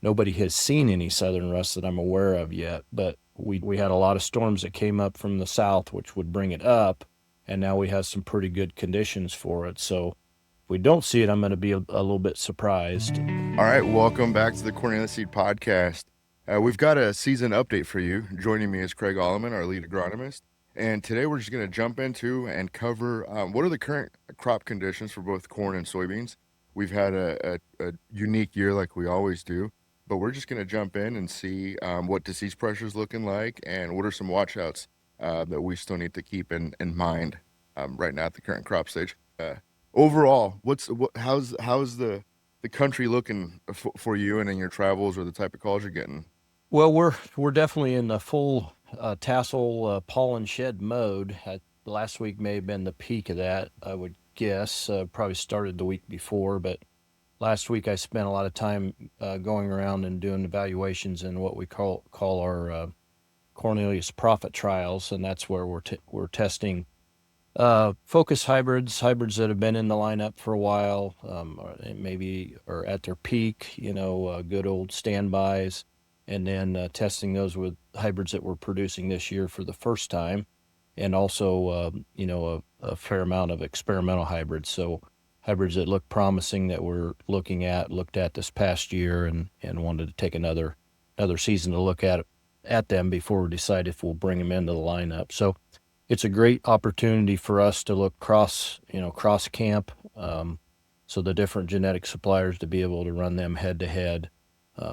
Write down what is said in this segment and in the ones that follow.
Nobody has seen any southern rust that I'm aware of yet, but we had a lot of storms that came up from the south, which would bring it up, and now we have some pretty good conditions for it. So if we don't see it, I'm going to be a little bit surprised. All right, welcome back to the Cornelius Seed Podcast. We've got a season update for you. Joining me is Craig Allaman, our lead agronomist. And today we're just going to jump into and cover what are the current crop conditions for both corn and soybeans. We've had a unique year like we always do, but we're just going to jump in and see what disease pressure is looking like and what are some watchouts that we still need to keep in mind right now at the current crop stage. Overall, how's the country looking for you and in your travels or the type of calls you're getting? Well, we're definitely in the full tassel pollen shed mode. Last week may have been the peak of that, I would guess. Probably started the week before, but last week I spent a lot of time going around and doing evaluations in what we call our Cornelius profit trials, and that's where we're testing focus hybrids that have been in the lineup for a while, maybe are at their peak, good old standbys, and then testing those with hybrids that we're producing this year for the first time, and also, a fair amount of experimental hybrids. So hybrids that look promising that we're looked at this past year, and wanted to take another season to look at them before we decide if we'll bring them into the lineup. So it's a great opportunity for us to look cross camp. So the different genetic suppliers to be able to run them head to head.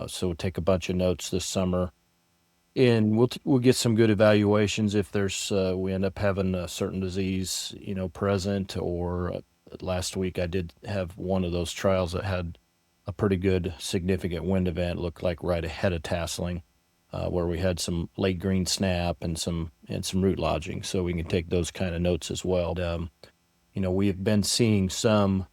So we'll take a bunch of notes this summer, and we'll get some good evaluations if there's we end up having a certain disease present. Or last week I did have one of those trials that had a pretty good significant wind event, looked like right ahead of tasseling. Where we had some late green snap and some root lodging, so we can take those kind of notes as well. We've been seeing some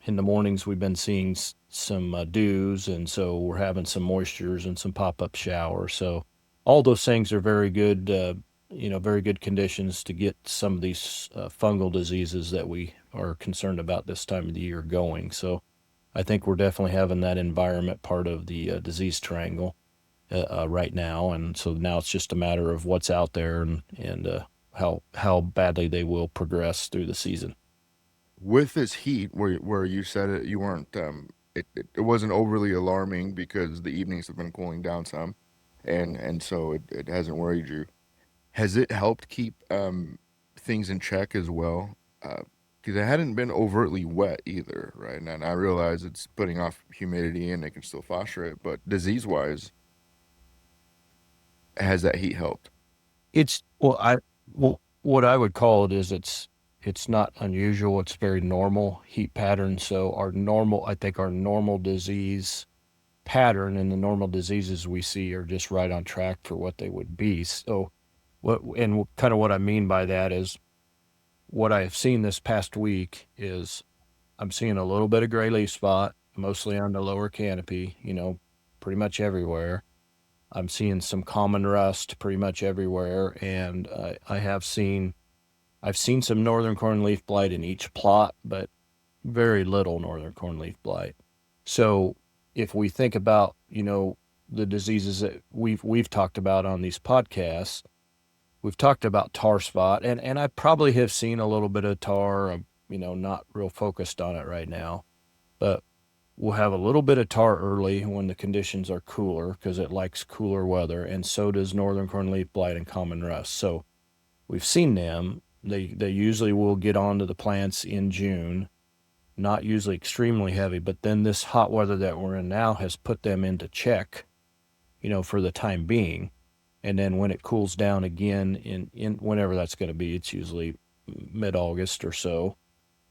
in the mornings. We've been seeing some dews, and so we're having some moistures and some pop-up showers. So all those things are very good, very good conditions to get some of these fungal diseases that we are concerned about this time of the year going. So I think we're definitely having that environment part of the disease triangle right now, and so now it's just a matter of what's out there and how badly they will progress through the season. With this heat, where you said it, you weren't it wasn't overly alarming because the evenings have been cooling down some, and so it hasn't worried you. Has it helped keep things in check as well? Because it hadn't been overtly wet either, right? And I realize it's putting off humidity and it can still phosphorate, but disease-wise, has that heat helped? What I would call it is it's not unusual. It's very normal heat pattern. So I think our normal disease pattern and the normal diseases we see are just right on track for what they would be. So kind of what I mean by that is what I have seen this past week is I'm seeing a little bit of gray leaf spot, mostly on the lower canopy, pretty much everywhere. I'm seeing some common rust pretty much everywhere, and I've seen some northern cornleaf blight in each plot, but very little northern cornleaf blight. So if we think about the diseases that we've talked about on these podcasts, we've talked about tar spot, and I probably have seen a little bit of tar. Not real focused on it right now, but we'll have a little bit of tar early when the conditions are cooler because it likes cooler weather, and so does northern cornleaf blight and common rust. So we've seen them. They usually will get onto the plants in June, not usually extremely heavy, but then this hot weather that we're in now has put them into check, for the time being. And then when it cools down again in whenever that's going to be, it's usually mid-August or so.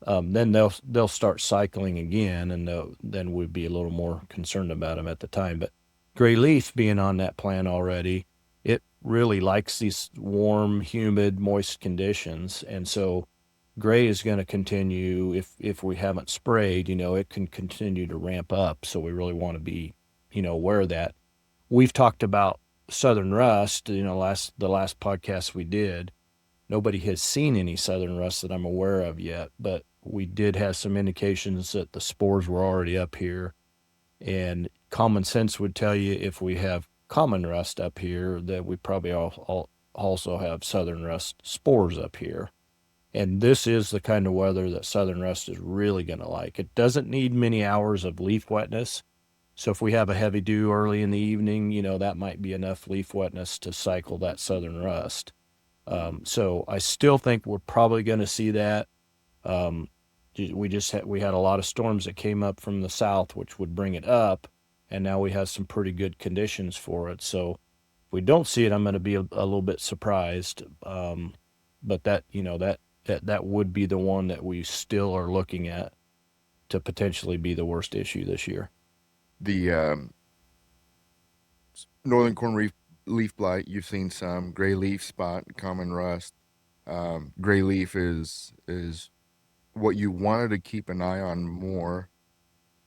Then they'll start cycling again, and then we'd be a little more concerned about them at the time. But gray leaf being on that plant already, it really likes these warm, humid, moist conditions, and so gray is going to continue. If we haven't sprayed, it can continue to ramp up. So we really want to be, aware of that. We've talked about southern rust. The last podcast we did. Nobody has seen any southern rust that I'm aware of yet, but we did have some indications that the spores were already up here. And common sense would tell you if we have common rust up here, that we probably also have southern rust spores up here. And this is the kind of weather that southern rust is really going to like. It doesn't need many hours of leaf wetness. So if we have a heavy dew early in the evening, that might be enough leaf wetness to cycle that southern rust. So I still think we're probably going to see that. Um, we had a lot of storms that came up from the south, which would bring it up, and now we have some pretty good conditions for it. So if we don't see it, I'm going to be a little bit surprised. But that would be the one that we still are looking at to potentially be the worst issue this year. The northern corn leaf blight, you've seen some gray leaf spot, common rust. Gray leaf is what you wanted to keep an eye on more,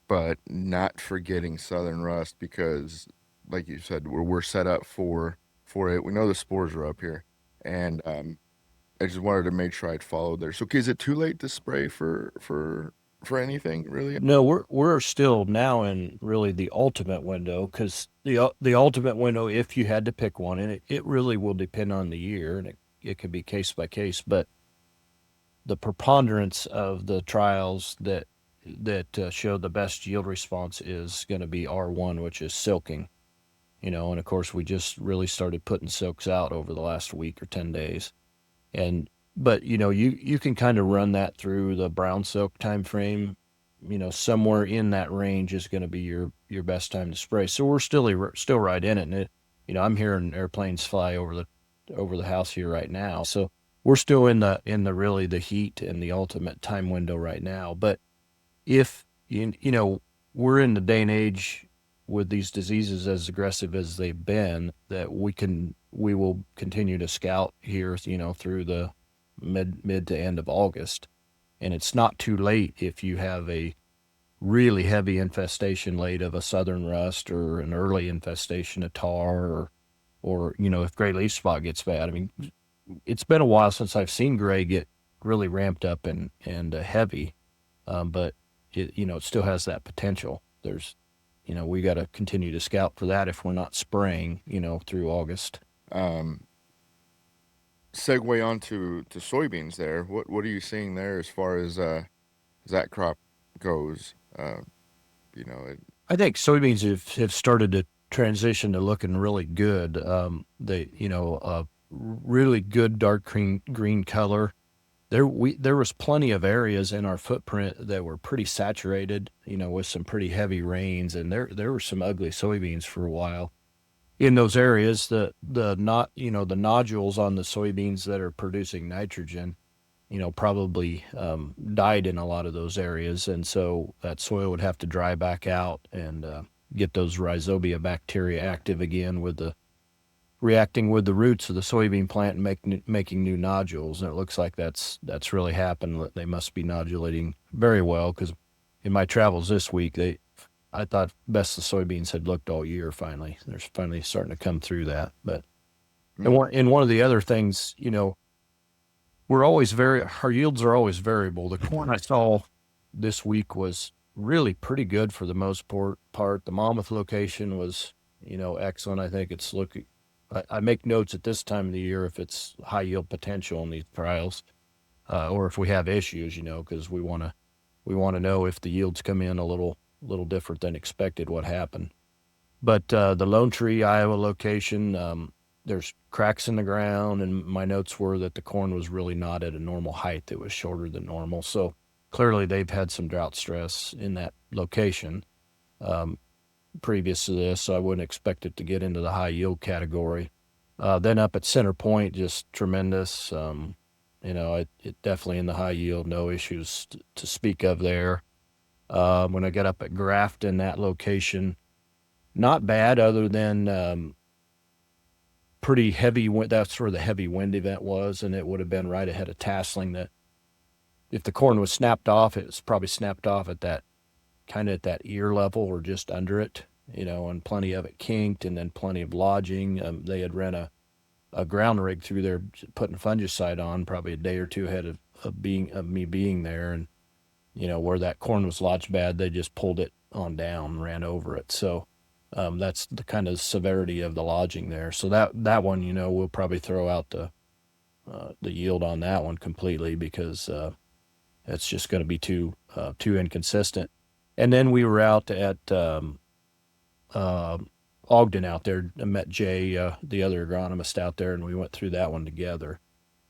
but not forgetting southern rust, because like you said, we're set up for it. We know the spores are up here, and I just wanted to make sure I'd followed there. So is it too late to spray for anything really? No, we're still now in really the ultimate window, because the ultimate window, if you had to pick one, and it really will depend on the year, and it could be case by case, but the preponderance of the trials that show the best yield response is going to be R1, which is silking. And of course we just really started putting silks out over the last week or 10 days. But you can kind of run that through the brown silk time frame. Somewhere in that range is going to be your best time to spray. So we're still right in it. And I'm hearing airplanes fly over the house here right now. So we're still in the really the heat and the ultimate time window right now. But if we're in the day and age with these diseases as aggressive as they've been, that we will continue to scout here, through the mid to end of August. And it's not too late if you have a really heavy infestation late of a southern rust, or an early infestation of tar, or if gray leaf spot gets bad. I mean, it's been a while since I've seen gray get really ramped up and heavy, but it still has that potential. There's, we got to continue to scout for that if we're not spraying, through August. Segue on to soybeans there. What are you seeing there as far as that crop goes? I think soybeans have started to transition to looking really good. Really good dark green color. There was plenty of areas in our footprint that were pretty saturated, with some pretty heavy rains, and there were some ugly soybeans for a while. In those areas, the nodules on the soybeans that are producing nitrogen, probably died in a lot of those areas, and so that soil would have to dry back out and get those rhizobia bacteria active again reacting with the roots of the soybean plant and making new nodules. And it looks like that's really happened. They must be nodulating very well, because in my travels this week, I thought best the soybeans had looked all year. Finally, they're finally starting to come through that. But and one of the other things, our yields are always variable. The corn I saw this week was really pretty good for the most part. The Monmouth location was, excellent. I think it's looking. I make notes at this time of the year if it's high yield potential in these trials, or if we have issues, because we want to know if the yields come in a little different than expected, what happened. But the Lone Tree, Iowa location, there's cracks in the ground, and my notes were that the corn was really not at a normal height. It was shorter than normal. So clearly they've had some drought stress in that location previous to this, so I wouldn't expect it to get into the high yield category. Then up at Center Point, just tremendous. It definitely in the high yield, no issues to speak of there. When I got up at Grafton, that location, not bad, other than pretty heavy wind. That's where the heavy wind event was, and it would have been right ahead of tasseling. That if the corn was snapped off, it was probably snapped off at that ear level or just under it, and plenty of it kinked, and then plenty of lodging. They had ran a ground rig through there putting fungicide on probably a day or two ahead of me being there, and where that corn was lodged bad, they just pulled it on down, ran over it. So that's the kind of severity of the lodging there. So that one, we'll probably throw out the yield on that one completely because it's just going to be too inconsistent. And then we were out at uh, Ogden out there. I met Jay, the other agronomist out there, and we went through that one together.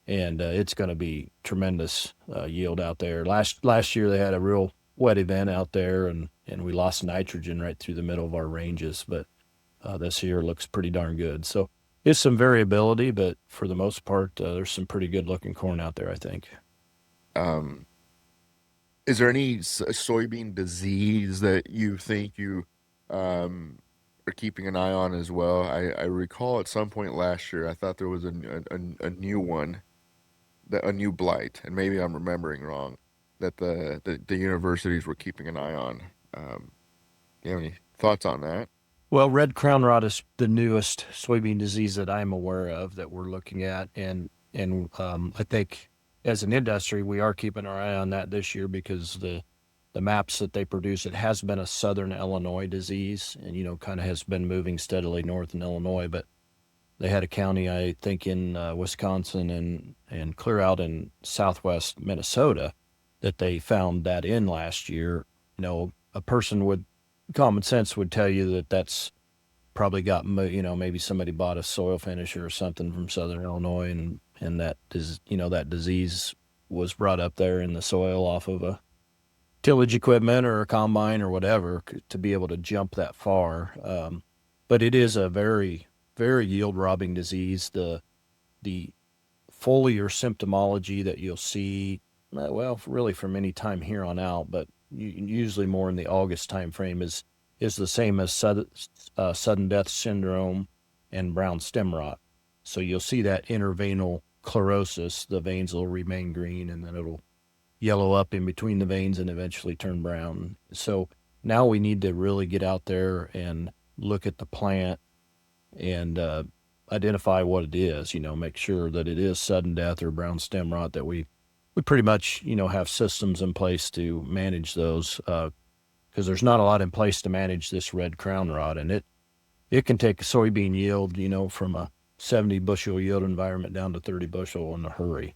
And it's going to be tremendous yield out there. Last year they had a real wet event out there, and we lost nitrogen right through the middle of our ranges. But this year looks pretty darn good. So it's some variability, but for the most part, there's some pretty good looking corn out there, I think. Um, is there any soybean disease that you think you um, are keeping an eye on as well? I recall at some point last year, I thought there was a new one, a new blight, and maybe I'm remembering wrong, that the universities were keeping an eye on. Do you have any thoughts on that? Well, red crown rot is the newest soybean disease that I'm aware of that we're looking at, and I think as an industry we are keeping our eye on that this year because the maps that they produce, it has been a southern Illinois disease, and kind of has been moving steadily north in Illinois, but they had a county, I think, in Wisconsin and clear out in southwest Minnesota that they found that in last year. A person with common sense would tell you that that's probably got, maybe somebody bought a soil finisher or something from southern Illinois, and that is, that disease was brought up there in the soil off of a tillage equipment or a combine or whatever to be able to jump that far. But it is a very, very yield robbing disease. The foliar symptomology that you'll see, well, really from any time here on out, but usually more in the August time frame is the same as sudden death syndrome and brown stem rot. So you'll see that interveinal chlorosis. The veins will remain green, and then it'll yellow up in between the veins and eventually turn brown. So now we need to really get out there and look at the plant and identify what it is, make sure that it is sudden death or brown stem rot, that we pretty much, have systems in place to manage those, because there's not a lot in place to manage this red crown rot. And it can take a soybean yield, from a 70 bushel yield environment down to 30 bushel in a hurry.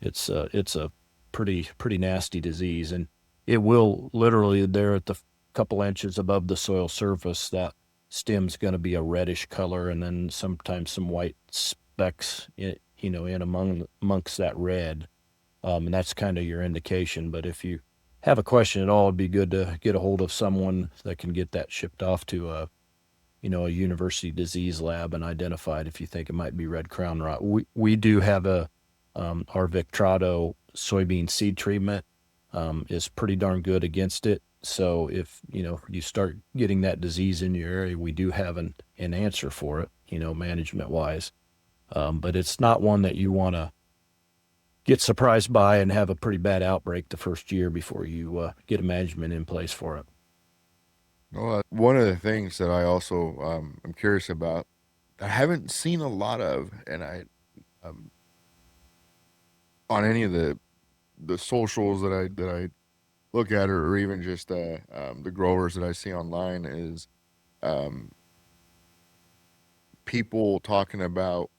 It's a pretty nasty disease, and it will literally, there at the couple inches above the soil surface, that stem's going to be a reddish color, and then sometimes some white specks in amongst that red, and that's kind of your indication. But if you have a question at all, it'd be good to get a hold of someone that can get that shipped off to a university disease lab and identified if you think it might be red crown rot. We do have our Victrado soybean seed treatment is pretty darn good against it. So if you start getting that disease in your area, we do have an answer for it, management wise. But it's not one that you want to get surprised by and have a pretty bad outbreak the first year before you get a management in place for it. Well, one of the things that I also am curious about, I haven't seen a lot of, and um, on any of the socials that I look at, or even just the growers that I see online, is um, people talking about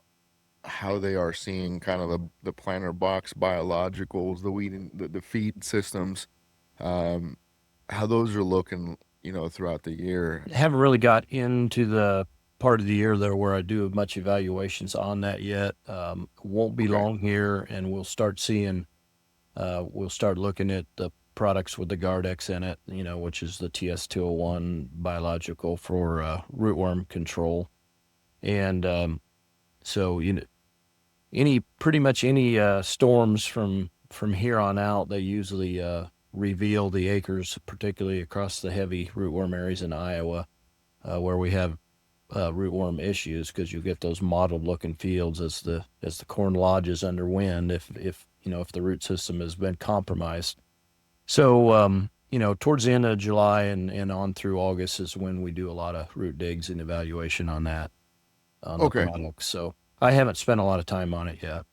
how they are seeing kind of the planter box biologicals, the weed, the feed systems, um, how those are looking, throughout the year. Haven't really got into the part of the year there where I do much evaluations on that yet. Won't be Okay. long here, and we'll start looking at the products with the Gardex in it, which is the TS201 biological for rootworm control. And so, pretty much any storms from here on out, they usually reveal the acres, particularly across the heavy rootworm areas in Iowa, where we have rootworm issues, because you get those mottled looking fields as the corn lodges under wind if the root system has been compromised. So towards the end of July and on through August is when we do a lot of root digs and evaluation on that, on the Okay. product. So I haven't spent a lot of time on it yet.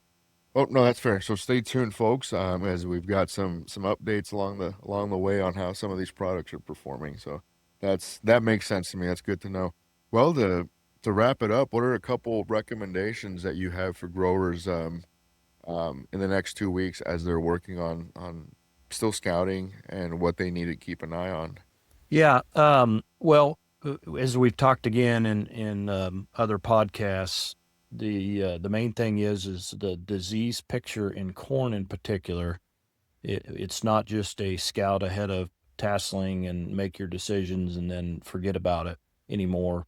Oh no, that's fair. So stay tuned, folks, as we've got some updates along the way on how some of these products are performing. So that makes sense to me. That's good to know. Well, to wrap it up, what are a couple recommendations that you have for growers in the next 2 weeks as they're working on still scouting and what they need to keep an eye on? Yeah. Well, as we've talked again in other podcasts, the main thing is the disease picture in corn in particular. It's not just a scout ahead of tasseling and make your decisions and then forget about it anymore.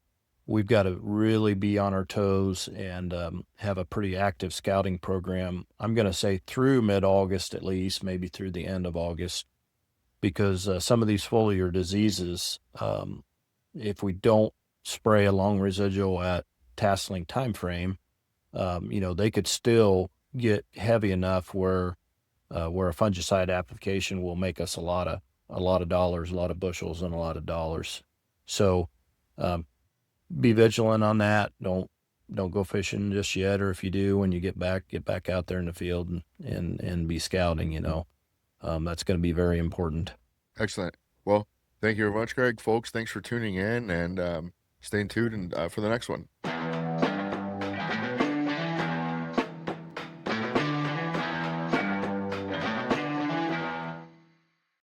We've got to really be on our toes and have a pretty active scouting program. I'm going to say through mid-August at least, maybe through the end of August, because some of these foliar diseases, if we don't spray a long residual at tasseling time frame, they could still get heavy enough where a fungicide application will make us a lot of dollars, a lot of bushels, and a lot of dollars. So um, be vigilant on that. Don't go fishing just yet, or if you do, when you get back out there in the field and be scouting. That's going to be very important. Excellent. Well, thank you very much, Greg. Folks, thanks for tuning in and staying tuned and, for the next one.